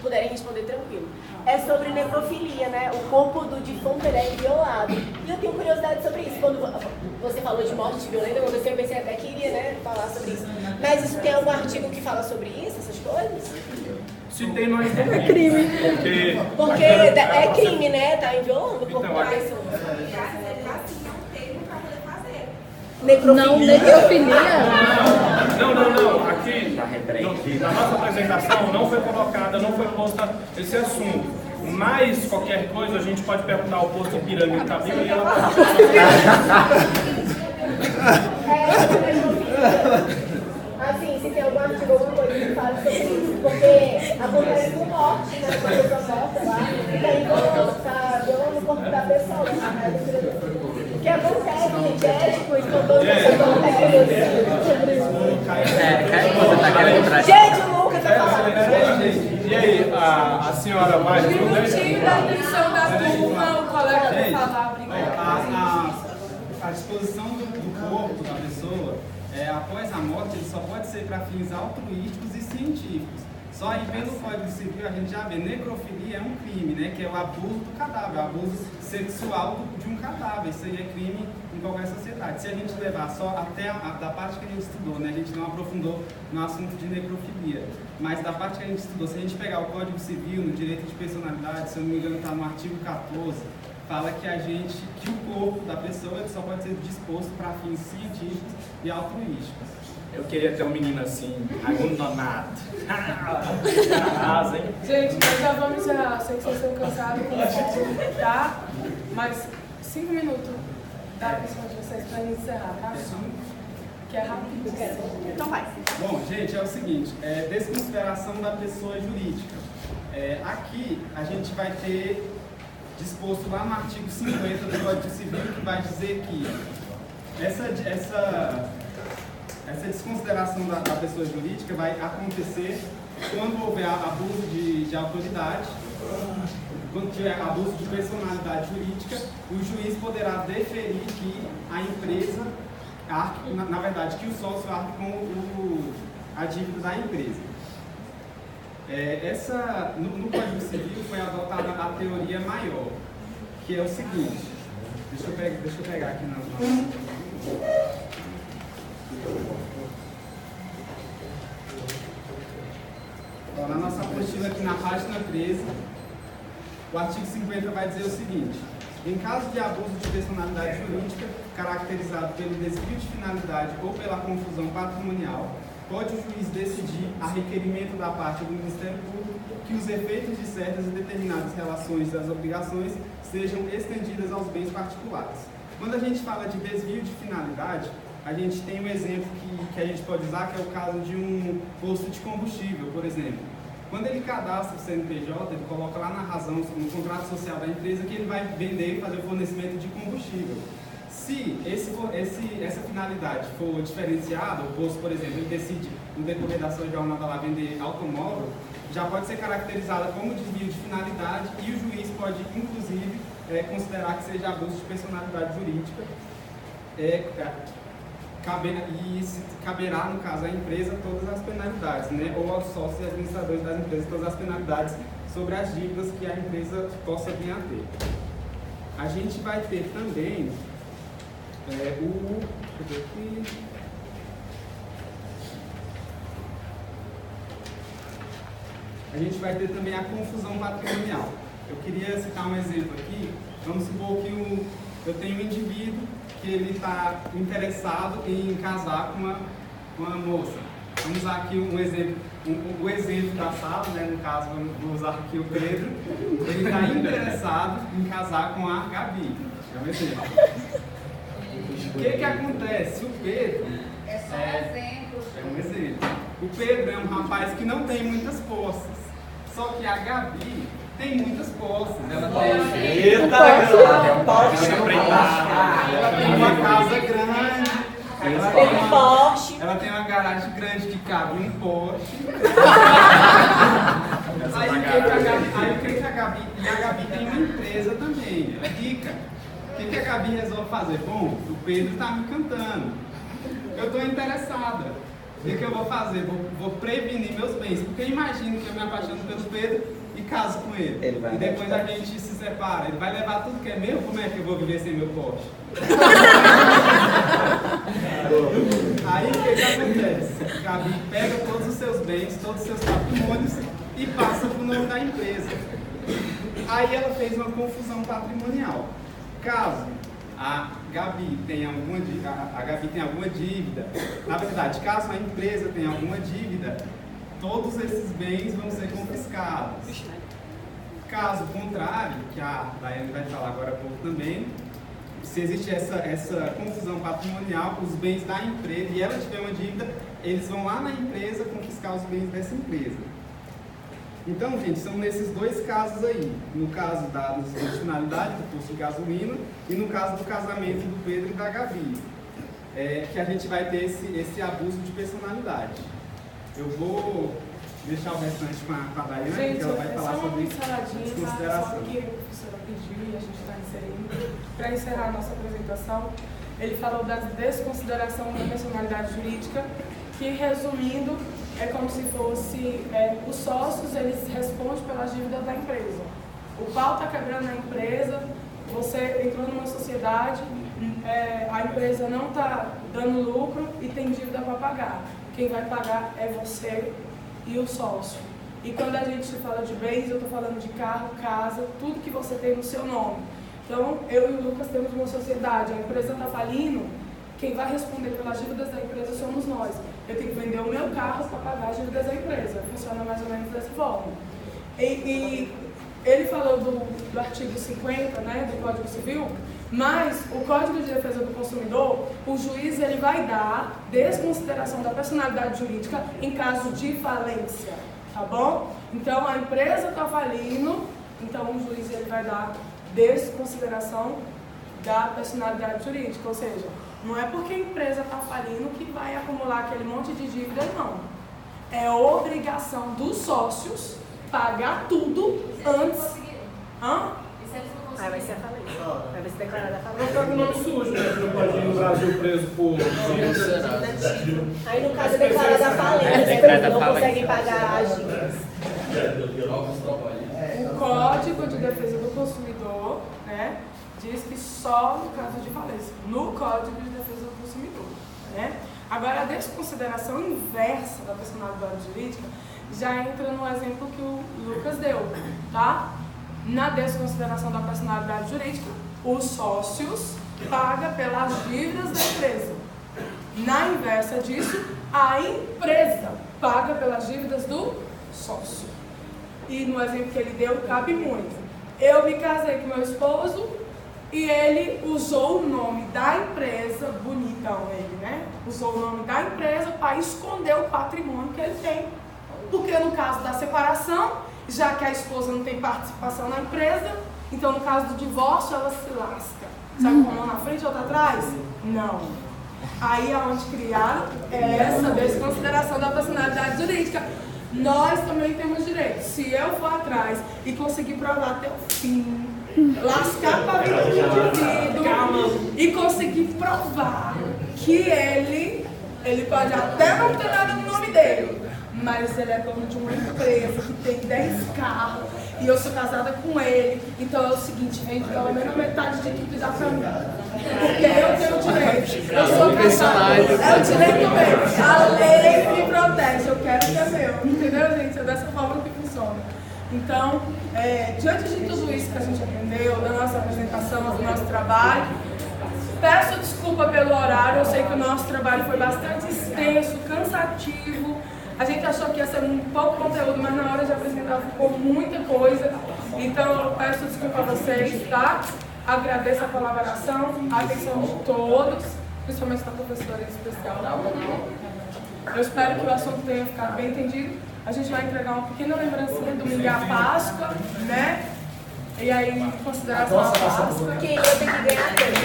puderem responder tranquilo. É sobre necrofilia, né? O corpo do defunto é inviolado. E eu tenho curiosidade sobre isso. Quando você falou de morte violenta, eu pensei até que iria, né, falar sobre isso. Mas isso tem algum artigo que fala sobre isso, essas coisas? Se tem, nós não É crime. Porque é crime, né? Tá inviolando o corpo da pessoa. Não, necrofilia. Não. Aqui, na nossa apresentação, não foi colocada, não foi posta esse assunto. Mas, qualquer coisa, a gente pode perguntar ao posto Piranga em Cabinho e ela pode. Assim, se tem algum artigo, alguma coisa que fale sobre isso, porque acontece com morte, né? Quando a pessoa morta lá, e aí tá violando o corpo da pessoa. O que acontece, gente, é tipo, espontâneo, gente, o Lucas tá falando. E aí, a senhora vai responder? Tiro da lição da turma, o colega vai falar, A disposição do corpo da pessoa, após a morte, ele só pode ser para fins altruísticos e científicos. Só aí pelo Código Civil a gente já vê, necrofilia é um crime, né? Que é o abuso do cadáver, o abuso sexual de um cadáver. Isso aí é crime em qualquer sociedade. Se a gente levar só até da parte que a gente estudou, né? A gente não aprofundou no assunto de necrofilia, mas da parte que a gente estudou, se a gente pegar o Código Civil, no direito de personalidade, se eu não me engano está no artigo 14, fala que o corpo da pessoa só pode ser disposto para fins científicos e altruísticos. Eu queria ter um menino assim, Raimundo Nonato. Arrasa, hein? Gente, nós já vamos encerrar. Sei que vocês estão cansados com fome, tá? Mas 5 minutos da pessoa de vocês para encerrar, tá? Que é rápido. Então vai. Bom, gente, é o seguinte, desconsideração da pessoa jurídica. Aqui a gente vai ter disposto lá no artigo 50 do Código Civil, que vai dizer que essa desconsideração da pessoa jurídica vai acontecer quando houver abuso de autoridade, quando tiver abuso de personalidade jurídica, o juiz poderá deferir que a empresa arque, na verdade, que o sócio arque com a dívida da empresa. No Código Civil foi adotada a teoria maior, que é o seguinte, deixa eu pegar aqui na nossa apostila aqui na página 13, o artigo 50 vai dizer o seguinte: em caso de abuso de personalidade jurídica caracterizado pelo desvio de finalidade ou pela confusão patrimonial, pode o juiz decidir, a requerimento da parte do Ministério Público, que os efeitos de certas e determinadas relações das obrigações sejam estendidas aos bens particulares. Quando a gente fala de desvio de finalidade, a gente tem um exemplo que a gente pode usar, que é o caso de um posto de combustível, por exemplo. Quando ele cadastra o CNPJ, ele coloca lá na razão, no contrato social da empresa, que ele vai vender e fazer o fornecimento de combustível. Se essa finalidade for diferenciada, o posto, por exemplo, ele decide, no decorrer da sua jornada lá, vender automóvel, já pode ser caracterizada como desvio de finalidade e o juiz pode, inclusive, considerar que seja abuso de personalidade jurídica. Caberá, no caso, à empresa todas as penalidades, né? Ou aos sócios e administradores das empresas todas as penalidades sobre as dívidas que a empresa possa vir a ter. A gente vai ter também a gente vai ter também a confusão patrimonial. Eu queria citar um exemplo aqui. Vamos supor que eu tenho um indivíduo que ele está interessado em casar com uma moça. Vamos usar aqui um exemplo, o exemplo da sala, né? No caso, vou usar aqui o Pedro. Ele está interessado em casar com a Gabi. É um exemplo. O que acontece? O Pedro é um exemplo. O Pedro é um rapaz que não tem muitas posses. Só que a Gabi tem muitas posses. Ela tem uma casa grande. Ela tem uma garagem grande que cabe um Porsche. Aí o que a Gabi... E a Gabi tem uma empresa também, ela é rica. O que a Gabi resolve fazer? Bom, o Pedro está me cantando. Eu estou interessada. O que eu vou fazer? Vou prevenir meus bens, porque eu imagino que eu me apaixono pelo Pedro e caso com ele. E depois a gente se separa. Ele vai levar tudo que é meu? Como é que eu vou viver sem meu Porsche? Aí o que acontece? Gabi pega todos os seus bens, todos os seus patrimônios e passa para o nome da empresa. Aí ela fez uma confusão patrimonial. Caso a Gabi tenha alguma dívida, na verdade, caso a empresa tenha alguma dívida, todos esses bens vão ser confiscados. Caso contrário, que a Daiane vai falar agora há pouco também, se existe essa confusão patrimonial, os bens da empresa, e ela tiver uma dívida, eles vão lá na empresa confiscar os bens dessa empresa. Então, gente, são nesses dois casos aí. No caso da institucionalidade do posto de gasolina e no caso do casamento do Pedro e da Gabi, que a gente vai ter esse abuso de personalidade. Eu vou deixar o restante com a Daiane, que ela vai falar sobre desconsideração. Só que a professora pediu e a gente está inserindo. Para encerrar a nossa apresentação, ele falou da desconsideração da personalidade jurídica, que, resumindo, é como se fosse os sócios, eles respondem pelas dívidas da empresa. O pau está quebrando na empresa, você entrou numa sociedade, a empresa não está dando lucro e tem dívida para pagar. Quem vai pagar é você e o sócio. E quando a gente fala de bens, eu estou falando de carro, casa, tudo que você tem no seu nome. Então, eu e o Lucas temos uma sociedade, a empresa está falindo, quem vai responder pelas dívidas da empresa somos nós. Eu tenho que vender o meu carro para pagar as dívidas da empresa. Funciona mais ou menos dessa forma. E ele falou do artigo 50, né, do Código Civil, mas o Código de Defesa do Consumidor, o juiz ele vai dar desconsideração da personalidade jurídica em caso de falência, tá bom? Então, a empresa está falindo, então o juiz ele vai dar desconsideração da personalidade jurídica, ou seja, não é porque a empresa está falindo que vai acumular aquele monte de dívida, não. É obrigação dos sócios pagar tudo antes. Hã? Aí vai ser a falência. Vai ser declarada a falência. Não tá com nome sujo, né? Não pode ir no Brasil preso por dívidas. Aí no caso é declarada a falência, não consegue pagar as dívidas. O Código de Defesa do Consumidor, né, diz que só no caso de falência, no Código de Defesa do Consumidor, né? Agora, a desconsideração inversa da personalidade jurídica já entra no exemplo que o Lucas deu, tá? Na desconsideração da personalidade jurídica, os sócios pagam pelas dívidas da empresa. Na inversa disso, a empresa paga pelas dívidas do sócio. E no exemplo que ele deu, cabe muito. Eu me casei com meu esposo e ele usou o nome da empresa, bonitão ele, né? Usou o nome da empresa para esconder o patrimônio que ele tem. Porque no caso da separação, já que a esposa não tem participação na empresa, então no caso do divórcio ela se lasca. Sabe com uma na frente e outra atrás? Não. Aí é onde criaram essa desconsideração da personalidade jurídica. Nós também temos direito. Se eu for atrás e conseguir provar até o fim, lascar para a vida do indivíduo e conseguir provar que ele pode até não ter nada no nome dele, mas ele é dono de uma empresa que tem 10 carros e eu sou casada com ele, então é o seguinte, vende pelo menos metade de tudo e dá pra mim. Porque eu tenho direito, eu sou casada, é o direito meu, a lei me protege, eu quero que é meu, entendeu, gente? É dessa forma que funciona. Então, diante de tudo isso que a gente aprendeu, da nossa apresentação, do nosso trabalho, peço desculpa pelo horário, eu sei que o nosso trabalho foi bastante extenso, cansativo. A gente achou que ia ser um pouco conteúdo, mas na hora de apresentar ficou muita coisa. Então eu peço desculpa a vocês, tá? Agradeço a colaboração, a atenção de todos, principalmente da professora em especial da UNO. Eu espero que o assunto tenha ficado bem entendido. A gente vai entregar uma pequena lembrancinha domingo à Páscoa, né? E aí, em consideração a Páscoa. Quem eu tenho que ganhar tempo.